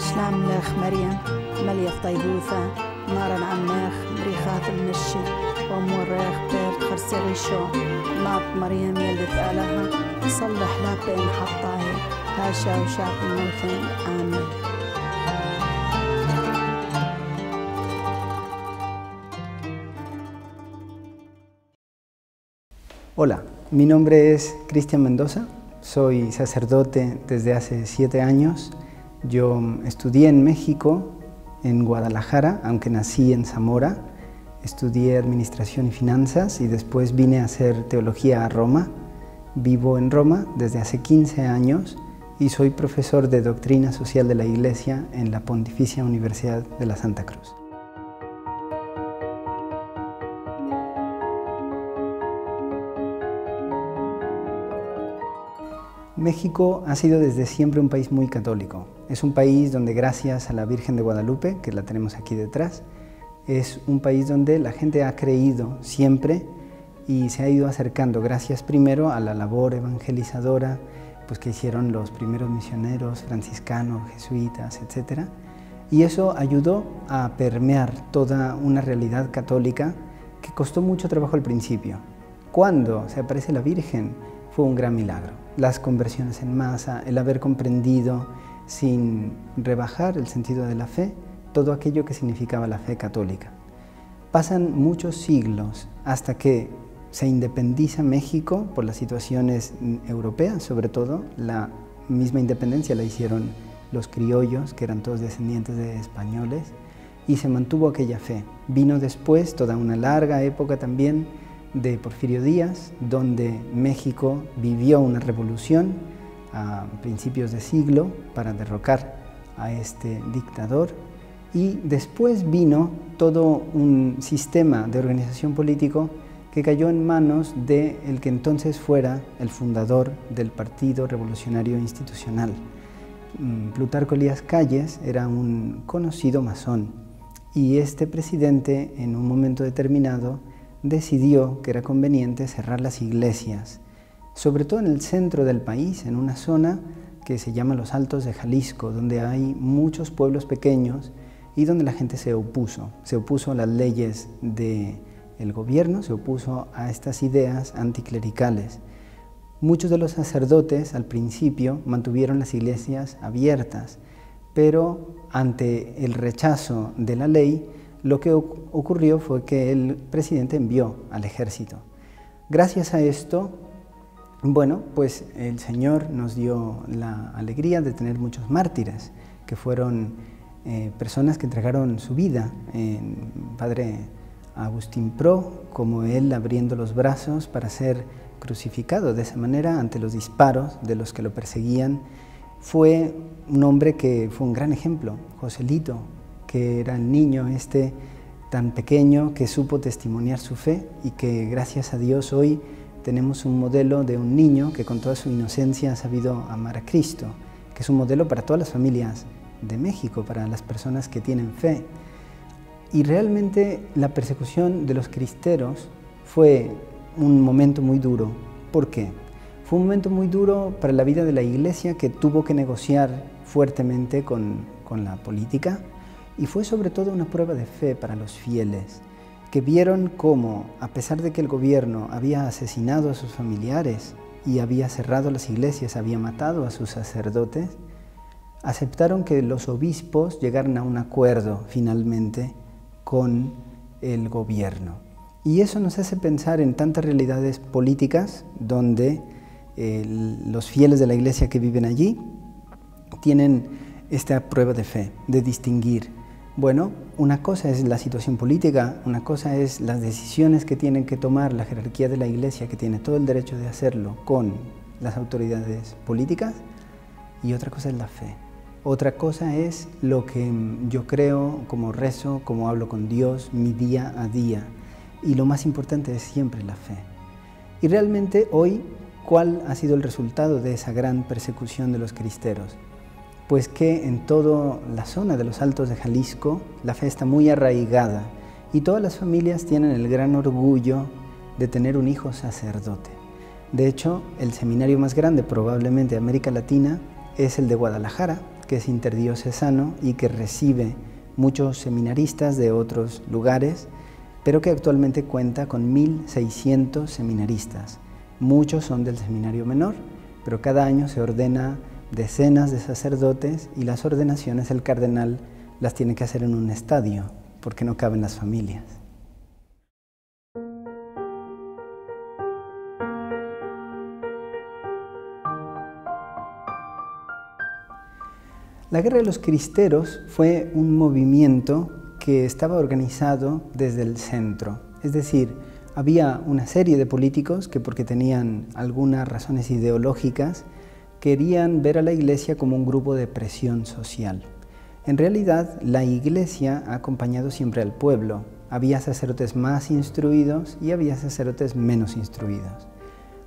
شلام لاخ مريم مليف طيبوثة نارا عماخ مريخات المشي وموريخ بير خرسي شو ناط مريم يلت آلها صلح لا بين حطاي هاشا وشاق الموثين آمين. Hola, mi nombre es Cristian Mendoza, soy sacerdote desde hace 7 años. Yo estudié en México, en Guadalajara, aunque nací en Zamora. Estudié Administración y Finanzas y después vine a hacer Teología a Roma. Vivo en Roma desde hace 15 años y soy profesor de Doctrina Social de la Iglesia en la Pontificia Universidad de la Santa Cruz. México ha sido desde siempre un país muy católico. Es un país donde, gracias a la Virgen de Guadalupe, que la tenemos aquí detrás, es un país donde la gente ha creído siempre y se ha ido acercando, gracias primero a la labor evangelizadora pues, que hicieron los primeros misioneros franciscanos, jesuitas, etc. Y eso ayudó a permear toda una realidad católica que costó mucho trabajo al principio. Cuando se aparece la Virgen, fue un gran milagro. Las conversiones en masa, el haber comprendido sin rebajar el sentido de la fe, todo aquello que significaba la fe católica. Pasan muchos siglos hasta que se independiza México por las situaciones europeas, sobre todo. La misma independencia la hicieron los criollos, que eran todos descendientes de españoles, y se mantuvo aquella fe. Vino después toda una larga época también de Porfirio Díaz, donde México vivió una revolución a principios de siglo para derrocar a este dictador, y después vino todo un sistema de organización político que cayó en manos de el que entonces fuera el fundador del Partido Revolucionario Institucional. Plutarco Elías Calles era un conocido masón, y este presidente en un momento determinado decidió que era conveniente cerrar las iglesias, sobre todo en el centro del país, en una zona que se llama los Altos de Jalisco, donde hay muchos pueblos pequeños y donde la gente se opuso a las leyes del gobierno, se opuso a estas ideas anticlericales. Muchos de los sacerdotes al principio mantuvieron las iglesias abiertas, pero ante el rechazo de la ley, lo que ocurrió fue que el presidente envió al ejército. Gracias a esto, bueno, pues el Señor nos dio la alegría de tener muchos mártires, que fueron personas que entregaron su vida. Padre Agustín Pro, como él abriendo los brazos para ser crucificado de esa manera ante los disparos de los que lo perseguían. Fue un hombre que fue un gran ejemplo. Joselito, que era el niño tan pequeño que supo testimoniar su fe, y que gracias a Dios hoy tenemos un modelo de un niño que con toda su inocencia ha sabido amar a Cristo, que es un modelo para todas las familias de México, para las personas que tienen fe. Y realmente la persecución de los cristeros fue un momento muy duro. ¿Por qué? Fue un momento muy duro para la vida de la Iglesia, que tuvo que negociar fuertemente con la política. Y fue sobre todo una prueba de fe para los fieles, que vieron cómo, a pesar de que el gobierno había asesinado a sus familiares y había cerrado las iglesias, había matado a sus sacerdotes, aceptaron que los obispos llegaran a un acuerdo finalmente con el gobierno. Y eso nos hace pensar en tantas realidades políticas donde los fieles de la iglesia que viven allí tienen esta prueba de fe, de distinguir. Bueno, una cosa es la situación política, una cosa es las decisiones que tienen que tomar la jerarquía de la Iglesia, que tiene todo el derecho de hacerlo con las autoridades políticas, y otra cosa es la fe. Otra cosa es lo que yo creo, como rezo, como hablo con Dios, mi día a día. Y lo más importante es siempre la fe. Y realmente hoy, ¿cuál ha sido el resultado de esa gran persecución de los cristeros? Pues que en toda la zona de los Altos de Jalisco la fe está muy arraigada, y todas las familias tienen el gran orgullo de tener un hijo sacerdote. De hecho, el seminario más grande probablemente de América Latina es el de Guadalajara, que es interdiocesano y que recibe muchos seminaristas de otros lugares, pero que actualmente cuenta con 1.600 seminaristas. Muchos son del seminario menor, pero cada año se ordena decenas de sacerdotes y las ordenaciones el cardenal las tiene que hacer en un estadio, porque no caben las familias. La Guerra de los Cristeros fue un movimiento que estaba organizado desde el centro, es decir, había una serie de políticos que, porque tenían algunas razones ideológicas, querían ver a la Iglesia como un grupo de presión social. En realidad, la Iglesia ha acompañado siempre al pueblo. Había sacerdotes más instruidos y había sacerdotes menos instruidos.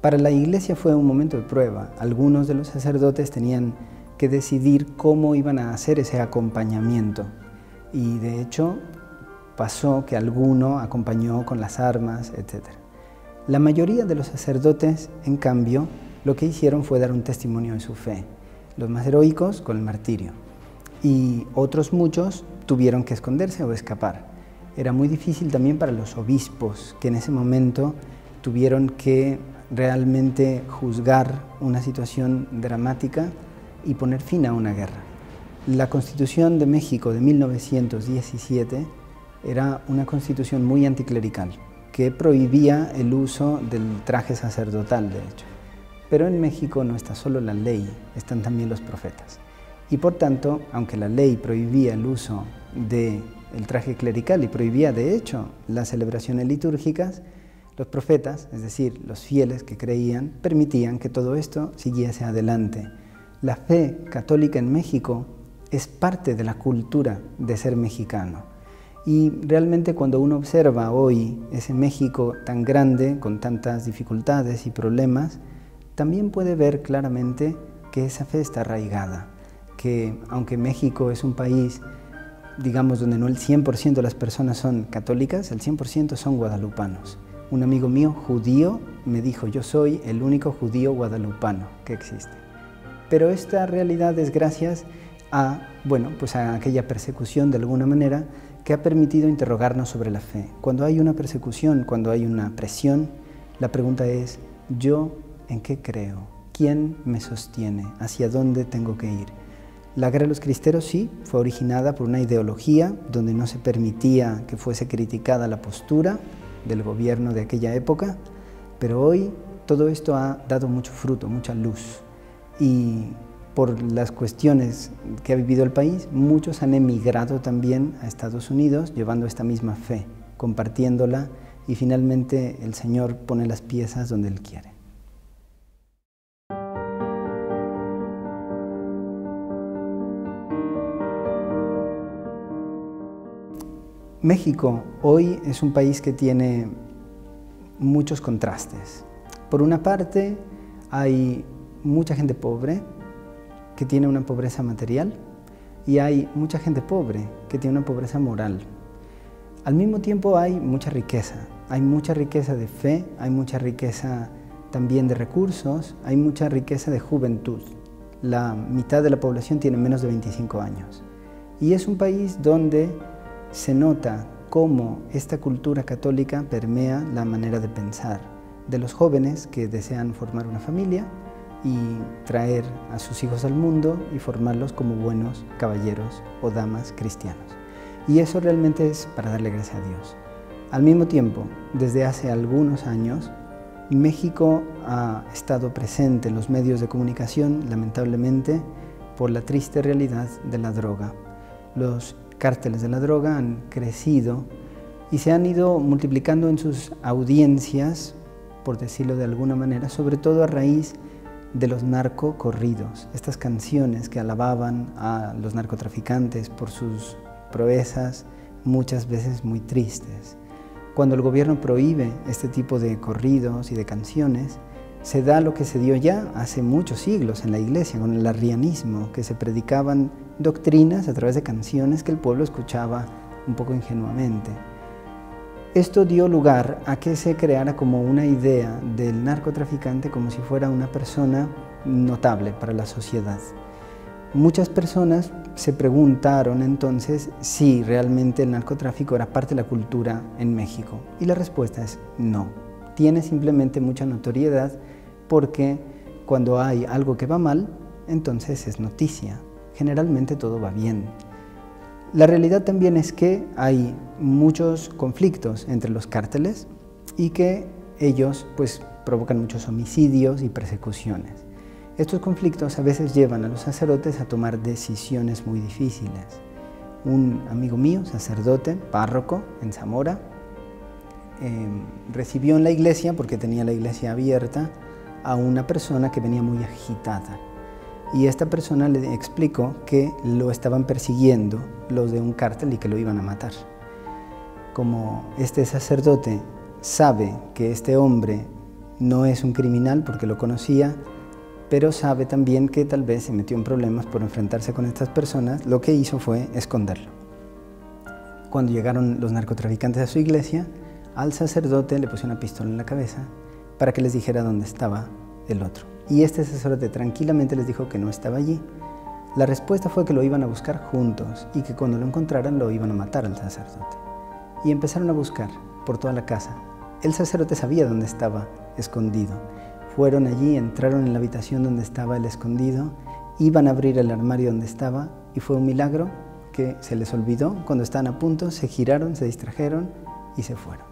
Para la Iglesia fue un momento de prueba. Algunos de los sacerdotes tenían que decidir cómo iban a hacer ese acompañamiento. Y de hecho, pasó que alguno acompañó con las armas, etc. La mayoría de los sacerdotes, en cambio, lo que hicieron fue dar un testimonio de su fe. Los más heroicos con el martirio. Y otros muchos tuvieron que esconderse o escapar. Era muy difícil también para los obispos, que en ese momento tuvieron que realmente juzgar una situación dramática y poner fin a una guerra. La Constitución de México de 1917 era una constitución muy anticlerical, que prohibía el uso del traje sacerdotal, de hecho. Pero en México no está solo la ley, están también los profetas. Y por tanto, aunque la ley prohibía el uso del traje clerical y prohibía de hecho las celebraciones litúrgicas, los profetas, es decir, los fieles que creían, permitían que todo esto siguiese adelante. La fe católica en México es parte de la cultura de ser mexicano. Y realmente cuando uno observa hoy ese México tan grande, con tantas dificultades y problemas, también puede ver claramente que esa fe está arraigada. Que aunque México es un país, digamos, donde no el 100% de las personas son católicas, el 100% son guadalupanos. Un amigo mío judío me dijo, yo soy el único judío guadalupano que existe. Pero esta realidad es gracias a, bueno, pues a aquella persecución de alguna manera que ha permitido interrogarnos sobre la fe. Cuando hay una persecución, cuando hay una presión, la pregunta es, ¿yo en qué creo? ¿Quién me sostiene? ¿Hacia dónde tengo que ir? La Guerra de los Cristeros sí, fue originada por una ideología donde no se permitía que fuese criticada la postura del gobierno de aquella época, pero hoy todo esto ha dado mucho fruto, mucha luz. Y por las cuestiones que ha vivido el país, muchos han emigrado también a Estados Unidos llevando esta misma fe, compartiéndola y finalmente el Señor pone las piezas donde Él quiere. México hoy es un país que tiene muchos contrastes. Por una parte, hay mucha gente pobre que tiene una pobreza material y hay mucha gente pobre que tiene una pobreza moral. Al mismo tiempo hay mucha riqueza de fe, hay mucha riqueza también de recursos, hay mucha riqueza de juventud. La mitad de la población tiene menos de 25 años. Y es un país donde se nota cómo esta cultura católica permea la manera de pensar de los jóvenes que desean formar una familia y traer a sus hijos al mundo y formarlos como buenos caballeros o damas cristianos. Y eso realmente es para darle gracias a Dios. Al mismo tiempo, desde hace algunos años, México ha estado presente en los medios de comunicación, lamentablemente, por la triste realidad de la droga. Los cárteles de la droga han crecido y se han ido multiplicando en sus audiencias, por decirlo de alguna manera, sobre todo a raíz de los narcocorridos, estas canciones que alababan a los narcotraficantes por sus proezas, muchas veces muy tristes. Cuando el gobierno prohíbe este tipo de corridos y de canciones, se da lo que se dio ya hace muchos siglos en la Iglesia, con el arrianismo, que se predicaban doctrinas a través de canciones que el pueblo escuchaba un poco ingenuamente. Esto dio lugar a que se creara como una idea del narcotraficante como si fuera una persona notable para la sociedad. Muchas personas se preguntaron entonces si realmente el narcotráfico era parte de la cultura en México. Y la respuesta es no. Tiene simplemente mucha notoriedad porque cuando hay algo que va mal, entonces es noticia. Generalmente todo va bien. La realidad también es que hay muchos conflictos entre los cárteles y que ellos pues provocan muchos homicidios y persecuciones. Estos conflictos a veces llevan a los sacerdotes a tomar decisiones muy difíciles. Un amigo mío, sacerdote, párroco en Zamora, recibió en la iglesia, porque tenía la iglesia abierta, a una persona que venía muy agitada. Y esta persona le explicó que lo estaban persiguiendo los de un cártel y que lo iban a matar. Como este sacerdote sabe que este hombre no es un criminal porque lo conocía, pero sabe también que tal vez se metió en problemas por enfrentarse con estas personas, lo que hizo fue esconderlo. Cuando llegaron los narcotraficantes a su iglesia, al sacerdote le puso una pistola en la cabeza para que les dijera dónde estaba el otro. Y este sacerdote tranquilamente les dijo que no estaba allí. La respuesta fue que lo iban a buscar juntos y que cuando lo encontraran lo iban a matar al sacerdote. Y empezaron a buscar por toda la casa. El sacerdote sabía dónde estaba escondido. Fueron allí, entraron en la habitación donde estaba el escondido, iban a abrir el armario donde estaba y fue un milagro que se les olvidó. Cuando estaban a punto, se giraron, se distrajeron y se fueron.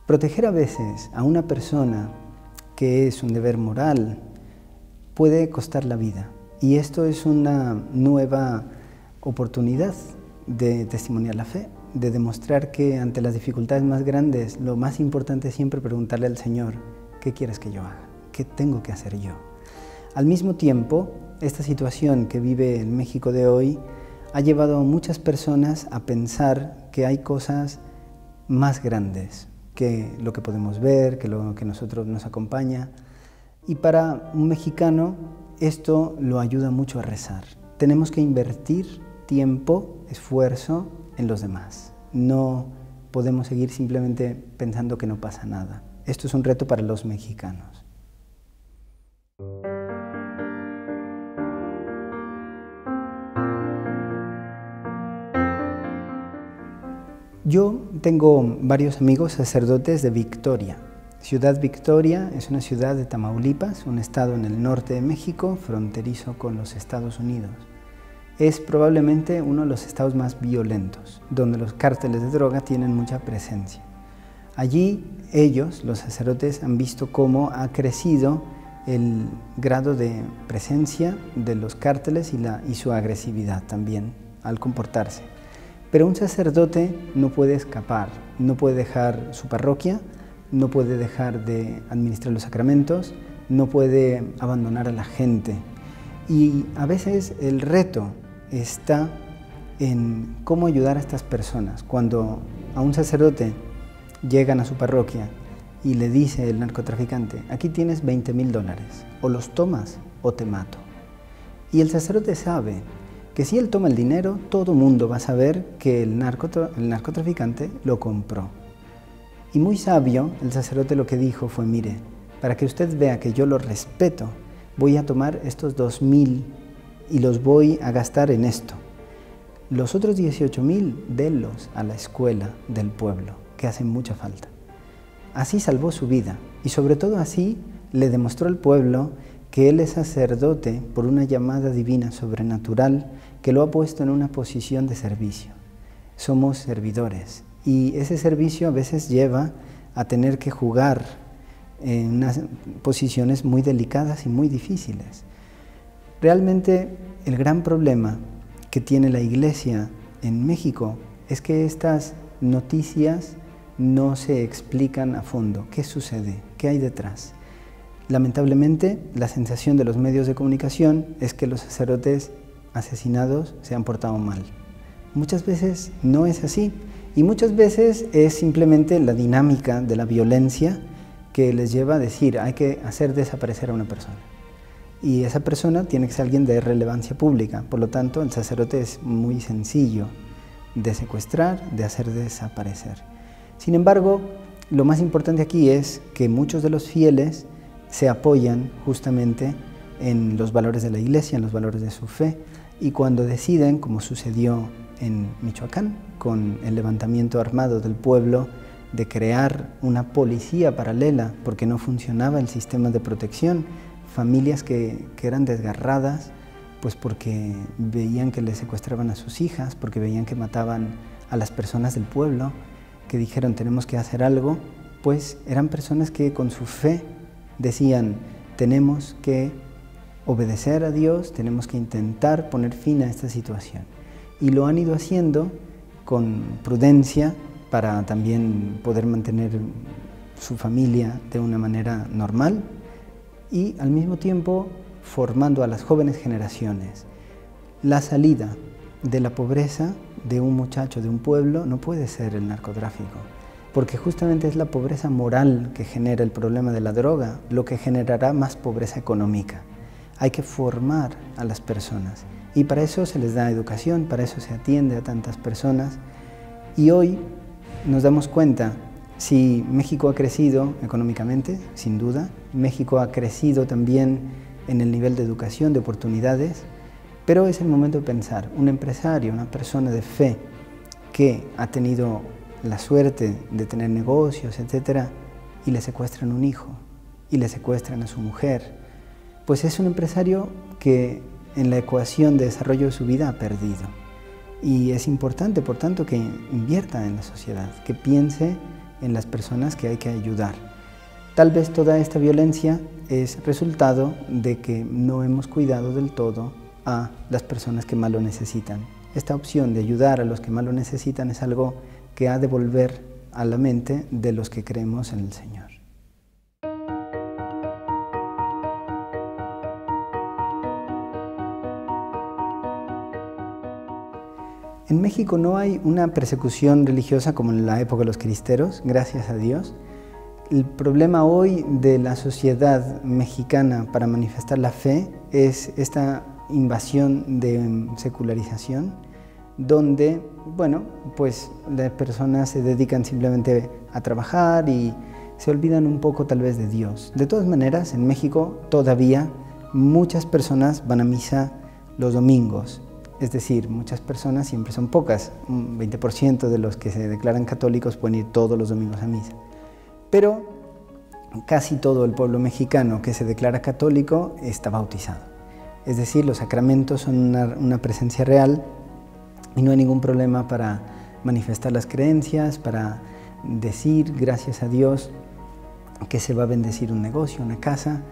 Proteger a veces a una persona que es un deber moral puede costar la vida. Y esto es una nueva oportunidad de testimoniar la fe, de demostrar que ante las dificultades más grandes, lo más importante es siempre preguntarle al Señor, ¿qué quieres que yo haga? ¿Qué tengo que hacer yo? Al mismo tiempo, esta situación que vive el México de hoy ha llevado a muchas personas a pensar que hay cosas más grandes que lo que podemos ver, que lo que nosotros nos acompaña. Y para un mexicano esto lo ayuda mucho a rezar. Tenemos que invertir tiempo, esfuerzo en los demás. No podemos seguir simplemente pensando que no pasa nada. Esto es un reto para los mexicanos. Yo tengo varios amigos sacerdotes de Victoria. Ciudad Victoria es una ciudad de Tamaulipas, un estado en el norte de México, fronterizo con los Estados Unidos. Es probablemente uno de los estados más violentos, donde los cárteles de droga tienen mucha presencia. Allí ellos, los sacerdotes, han visto cómo ha crecido el grado de presencia de los cárteles y su agresividad también al comportarse. Pero un sacerdote no puede escapar, no puede dejar su parroquia, no puede dejar de administrar los sacramentos, no puede abandonar a la gente. Y a veces el reto está en cómo ayudar a estas personas. Cuando a un sacerdote llegan a su parroquia y le dice el narcotraficante, aquí tienes $20,000, o los tomas o te mato. Y el sacerdote sabe que si él toma el dinero, todo mundo va a saber que el narcotraficante lo compró. Y muy sabio, el sacerdote lo que dijo fue, mire, para que usted vea que yo lo respeto, voy a tomar estos 2,000 y los voy a gastar en esto. Los otros 18,000, denlos a la escuela del pueblo, que hacen mucha falta. Así salvó su vida y sobre todo así le demostró al pueblo que él es sacerdote por una llamada divina sobrenatural que lo ha puesto en una posición de servicio. Somos servidores y ese servicio a veces lleva a tener que jugar en unas posiciones muy delicadas y muy difíciles. Realmente el gran problema que tiene la Iglesia en México es que estas noticias no se explican a fondo. ¿Qué sucede? ¿Qué hay detrás? Lamentablemente, la sensación de los medios de comunicación es que los sacerdotes asesinados se han portado mal. Muchas veces no es así y muchas veces es simplemente la dinámica de la violencia que les lleva a decir hay que hacer desaparecer a una persona. Y esa persona tiene que ser alguien de relevancia pública, por lo tanto el sacerdote es muy sencillo de secuestrar, de hacer desaparecer. Sin embargo, lo más importante aquí es que muchos de los fieles se apoyan justamente en los valores de la iglesia, en los valores de su fe, y cuando deciden, como sucedió en Michoacán, con el levantamiento armado del pueblo, de crear una policía paralela porque no funcionaba el sistema de protección, familias que eran desgarradas, pues porque veían que les secuestraban a sus hijas, porque veían que mataban a las personas del pueblo, que dijeron tenemos que hacer algo, pues eran personas que con su fe decían tenemos que obedecer a Dios, tenemos que intentar poner fin a esta situación. Y lo han ido haciendo con prudencia para también poder mantener su familia de una manera normal y al mismo tiempo formando a las jóvenes generaciones. La salida de la pobreza de un muchacho, de un pueblo, no puede ser el narcotráfico, porque justamente es la pobreza moral que genera el problema de la droga, lo que generará más pobreza económica. Hay que formar a las personas y para eso se les da educación, para eso se atiende a tantas personas. Y hoy nos damos cuenta, si México ha crecido económicamente, sin duda, México ha crecido también en el nivel de educación, de oportunidades, pero es el momento de pensar, un empresario, una persona de fe que ha tenido la suerte de tener negocios, etcétera, y le secuestran un hijo, y le secuestran a su mujer, pues es un empresario que en la ecuación de desarrollo de su vida ha perdido. Y es importante, por tanto, que invierta en la sociedad, que piense en las personas que hay que ayudar. Tal vez toda esta violencia es resultado de que no hemos cuidado del todo a las personas que más lo necesitan. Esta opción de ayudar a los que más lo necesitan es algo que ha de volver a la mente de los que creemos en el Señor. En México no hay una persecución religiosa como en la época de los cristeros, gracias a Dios. El problema hoy de la sociedad mexicana para manifestar la fe es esta invasión de secularización, donde, bueno, pues las personas se dedican simplemente a trabajar y se olvidan un poco tal vez de Dios. De todas maneras, en México todavía muchas personas van a misa los domingos. Es decir, muchas personas, siempre son pocas, un 20% de los que se declaran católicos pueden ir todos los domingos a misa. Pero casi todo el pueblo mexicano que se declara católico está bautizado. Es decir, los sacramentos son una presencia real y no hay ningún problema para manifestar las creencias, para decir gracias a Dios que se va a bendecir un negocio, una casa,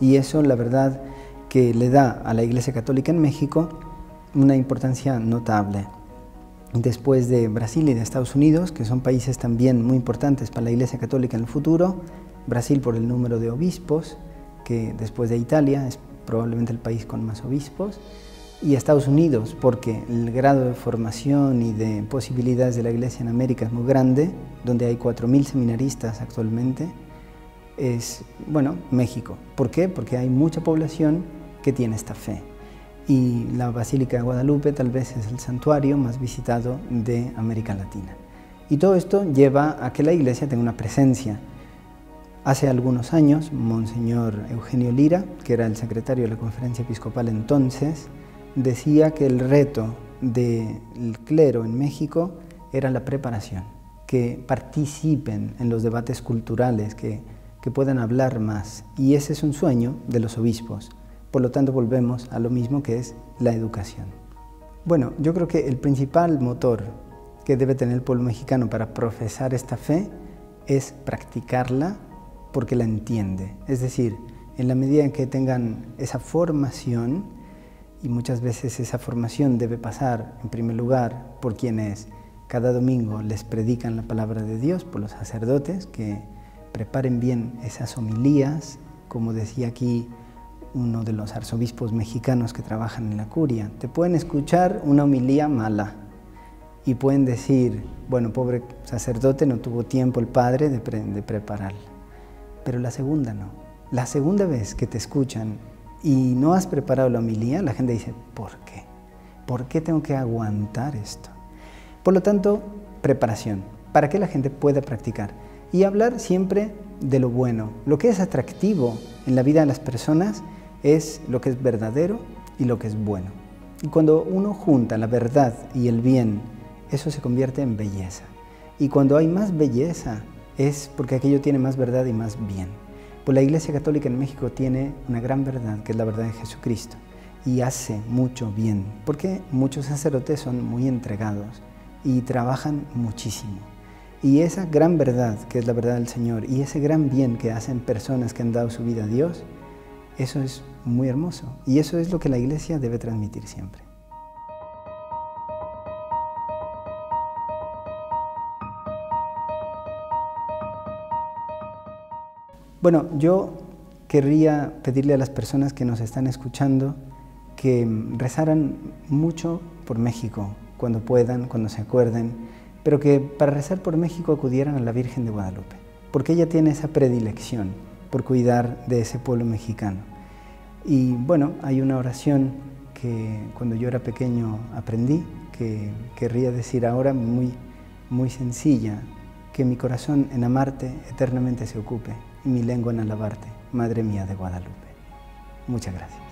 y eso la verdad que le da a la Iglesia Católica en México una importancia notable. Después de Brasil y de Estados Unidos, que son países también muy importantes para la Iglesia Católica en el futuro, Brasil por el número de obispos, que después de Italia es probablemente el país con más obispos, y Estados Unidos porque el grado de formación y de posibilidades de la Iglesia en América es muy grande, donde hay 4.000 seminaristas actualmente, es, bueno, México. ¿Por qué? Porque hay mucha población que tiene esta fe. Y la Basílica de Guadalupe tal vez es el santuario más visitado de América Latina. Y todo esto lleva a que la Iglesia tenga una presencia. Hace algunos años, Monseñor Eugenio Lira, que era el secretario de la Conferencia Episcopal entonces, decía que el reto del clero en México era la preparación, que participen en los debates culturales, que puedan hablar más. Y ese es un sueño de los obispos. Por lo tanto, volvemos a lo mismo que es la educación. Bueno, yo creo que el principal motor que debe tener el pueblo mexicano para profesar esta fe es practicarla porque la entiende. Es decir, en la medida en que tengan esa formación, y muchas veces esa formación debe pasar en primer lugar por quienes cada domingo les predican la palabra de Dios, por los sacerdotes que preparen bien esas homilías, como decía aquí uno de los arzobispos mexicanos que trabajan en la curia. Te pueden escuchar una homilía mala y pueden decir, bueno, pobre sacerdote, no tuvo tiempo el padre de prepararla. Pero la segunda no. La segunda vez que te escuchan y no has preparado la homilía, la gente dice, ¿por qué? ¿Por qué tengo que aguantar esto? Por lo tanto, preparación, para que la gente pueda practicar. Y hablar siempre de lo bueno, lo que es atractivo en la vida de las personas es lo que es verdadero y lo que es bueno. Y cuando uno junta la verdad y el bien, eso se convierte en belleza. Y cuando hay más belleza, es porque aquello tiene más verdad y más bien. Pues la Iglesia Católica en México tiene una gran verdad, que es la verdad de Jesucristo, y hace mucho bien, porque muchos sacerdotes son muy entregados y trabajan muchísimo. Y esa gran verdad, que es la verdad del Señor, y ese gran bien que hacen personas que han dado su vida a Dios, eso es muy hermoso. Y eso es lo que la Iglesia debe transmitir siempre. Bueno, yo querría pedirle a las personas que nos están escuchando que rezaran mucho por México, cuando puedan, cuando se acuerden, pero que para rezar por México acudieran a la Virgen de Guadalupe, porque ella tiene esa predilección por cuidar de ese pueblo mexicano. Y bueno, hay una oración que cuando yo era pequeño aprendí, que querría decir ahora muy sencilla: que mi corazón en amarte eternamente se ocupe y mi lengua en alabarte, Madre mía de Guadalupe. Muchas gracias.